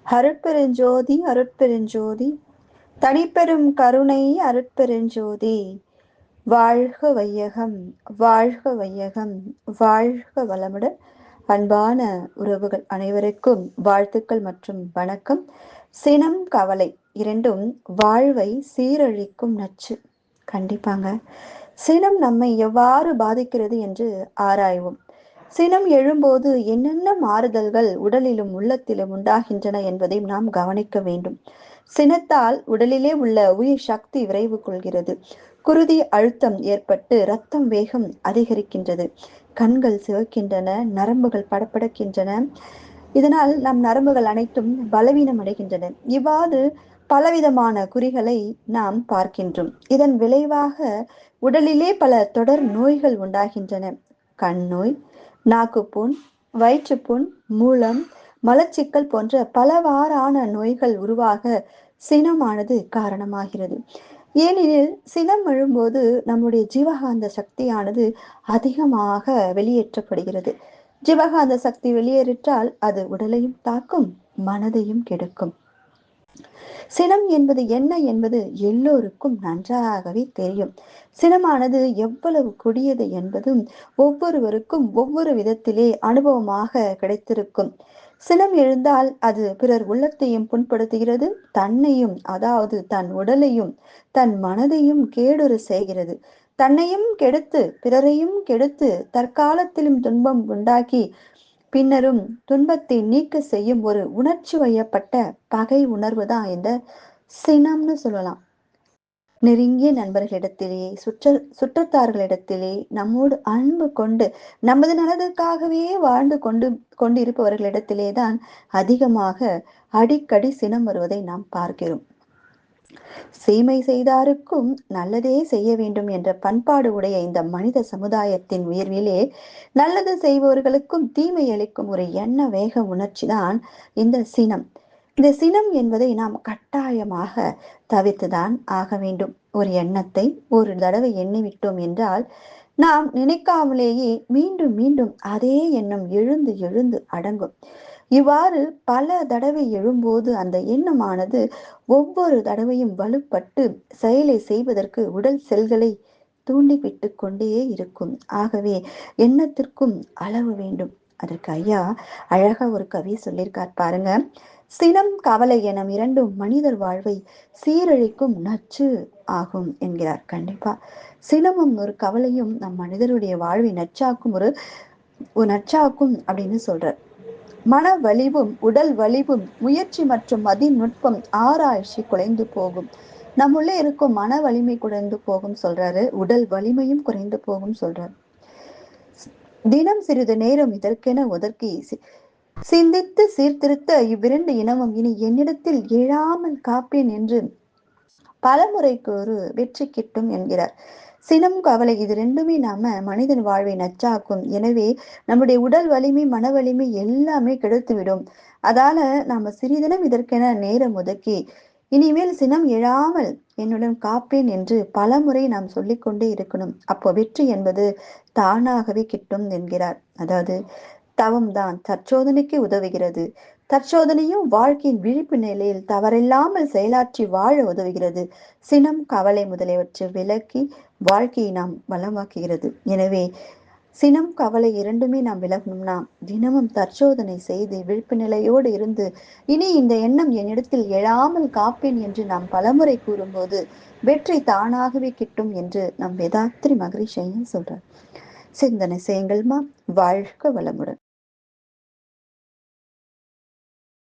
அருட்பெருஞ்சோதி அருட்பெருஞ்சோதி தனிப்பெரும் கருணை அருட்பெருஞ்சோதி. வாழ்க வையகம், வாழ்க வையகம், வாழ்க வளமுடன். அன்பான உறவுகள் அனைவருக்கும் வாழ்த்துக்கள் மற்றும் வணக்கம். சினம் கவலை இரண்டும் வாழ்வை சீரழிக்கும் நச்சு. கண்டிப்பாங்க. சினம் நம்மை எவ்வாறு பாதிக்கிறது என்று ஆராய்வோம். சினம் எழும்போது என்னென்ன மாறுதல்கள் உடலிலும் உள்ளத்திலும் உண்டாகின்றன என்பதையும் நாம் கவனிக்க வேண்டும். சினத்தால் உடலிலே உள்ள உயிர் சக்தி விரைவு கொள்கிறது. குருதி அழுத்தம் ஏற்பட்டு இரத்தம் வேகம் அதிகரிக்கின்றது. கண்கள் சிவக்கின்றன, நரம்புகள் படபடக்கின்றன. இதனால் நம் நரம்புகள் அனைத்தும் பலவீனம் அடைகின்றன. இவ்வாறு பலவிதமான குறிகளை நாம் பார்க்கின்றோம். இதன் விளைவாக உடலிலே பல தொடர் நோய்கள் உண்டாகின்றன. கண் நோய், நாக்குப்புண், வயிற்றுப்புண், மூலம், மலச்சிக்கல் போன்ற பலவாறான நோய்கள் உருவாக சினமானது காரணமாகிறது. ஏனெனில் சினம் எழும்போது நம்முடைய ஜீவகாந்த சக்தியானது அதிகமாக வெளியேற்றப்படுகிறது. ஜீவகாந்த சக்தி வெளியேறிட்டால் அது உடலையும் தாக்கும், மனதையும் கெடுக்கும். சினம் என்பது என்ன என்பது எல்லோருக்கும் நன்றாகவே தெரியும். சினமானது எவ்வளவு கொடியது என்பதும் ஒவ்வொருவருக்கும் ஒவ்வொரு விதத்திலே அனுபவமாக கிடைத்திருக்கும். சினம் எழுந்தால் அது பிறர் உள்ளத்தையும் புண்படுத்துகிறது, தன்னையும் அதாவது தன் உடலையும் தன் மனதையும் கேடுற செய்கிறது. தன்னையும் கெடுத்து பிறரையும் கெடுத்து தற்காலத்திலும் துன்பம் உண்டாக்கி பின்னரும் துன்பத்தை நீக்க செய்யும் ஒரு உணர்ச்சி வயப்பட்ட பகை உணர்வு தான் இந்த சினம்னு சொல்லலாம். நெருங்கிய நண்பர்களிடத்திலே, சுற்றத்தார்களிடத்திலே நம்மோடு அன்பு கொண்டு நமது நலனுக்காகவே வாழ்ந்து கொண்டிருப்பவர்களிடத்திலே தான் அதிகமாக அடிக்கடி சினம் வருவதை நாம் பார்க்கிறோம். தீமை செய்தாருக்கும் நல்லதே செய்ய வேண்டும் என்ற பண்பாடு உடைய இந்த மனித சமுதாயத்தின் உயர்விலே நல்லது செய்பவர்களுக்கும் தீமை அளிக்கும் ஒரு எண்ண வேக உணர்ச்சி தான் இந்த சினம். இந்த சினம் என்பதை நாம் கட்டாயமாக தவிர்த்துதான் ஆக வேண்டும். ஒரு எண்ணத்தை ஒரு தடவை எண்ணிவிட்டோம் என்றால் நாம் நினைக்காமலேயே மீண்டும் மீண்டும் அதே எண்ணம் எழுந்து எழுந்து அடங்கும். இவ்வாறு பல தடவை எழும்போது அந்த எண்ணமானது ஒவ்வொரு தடவையும் வலுப்பட்டு செயலை செய்வதற்கு உடல் செல்களை தூண்டிவிட்டு கொண்டே இருக்கும். ஆகவே எண்ணத்திற்கும் அளவு வேண்டும். அதற்கு ஐயா அழகா ஒரு கவி சொல்லியிருக்கார் பாருங்க. சினம் கவலை எனும் இரண்டும் மனிதர் வாழ்வை சீரழிக்கும் நச்சு ஆகும் என்கிறார். கண்டிப்பா சினமும் ஒரு கவலையும் நம் மனிதருடைய வாழ்வை நச்சாக்கும் ஒரு நச்சாக்கும் அப்படின்னு சொல்றார். மன வலிவும் உடல் வலிவும் முயற்சி மற்றும் மதிநுட்பம் ஆராய்ச்சி குறைந்து போகும். நம்முள்ளே இருக்கும் மன வலிமை குறைந்து போகும் சொல்றாரு, உடல் வலிமையும் குறைந்து போகும் சொல்றாரு. தினம் சிறிது நேரம் இதற்கென ஒதுக்கி சிந்தித்து சீர்திருத்த இவ்விரண்டு இனமும் இனி என்னிடத்தில் எழாமல் காப்பேன் என்று பலமுறைக்கு ஒரு வெற்றி கிட்டும் என்கிறார். சினம் கவலை இது ரெண்டுமே நாம மனிதன் வாழ்வை நச்சாக்கும். எனவே நம்முடைய உடல் வலிமை மன வலிமை எல்லாமே கெடுத்துவிடும். அதால நாம சிறிதனம் இதற்கென நேரம் ஒதுக்கி இனிமேல் சினம் எழாமல் என்னுடன் காப்பேன் என்று பலமுறை நாம் சொல்லிக்கொண்டே இருக்கணும். அப்போ வெற்றி என்பது தானாகவே கிட்டும் என்கிறார். அதாவது தவம்தான் தற்சோதனைக்கு உதவுகிறது. தற்சோதனையும் வாழ்க்கையின் விழிப்பு நிலையில் தவறில்லாமல் செயலாற்றி வாழ உதவுகிறது. சினம் கவலை முதலியவற்றை விலக்கி வாழ்க்கையை நாம் வளமாக்குகிறது. எனவே சினம் கவலை இரண்டுமே நாம் விலகணும்னா தினமும் தற்சோதனை செய்து விழிப்பு நிலையோடு இருந்து இனி இந்த எண்ணம் என்னிடத்தில் எழாமல் காப்பேன் என்று நாம் பலமுறை கூறும்போது வெற்றி தானாகவே கிட்டும் என்று நம் வேதாத்ரி மகரிஷியும் சொல்றார். சிந்தனை செய்யுங்கள்மா. வாழ்க வளமுடன்.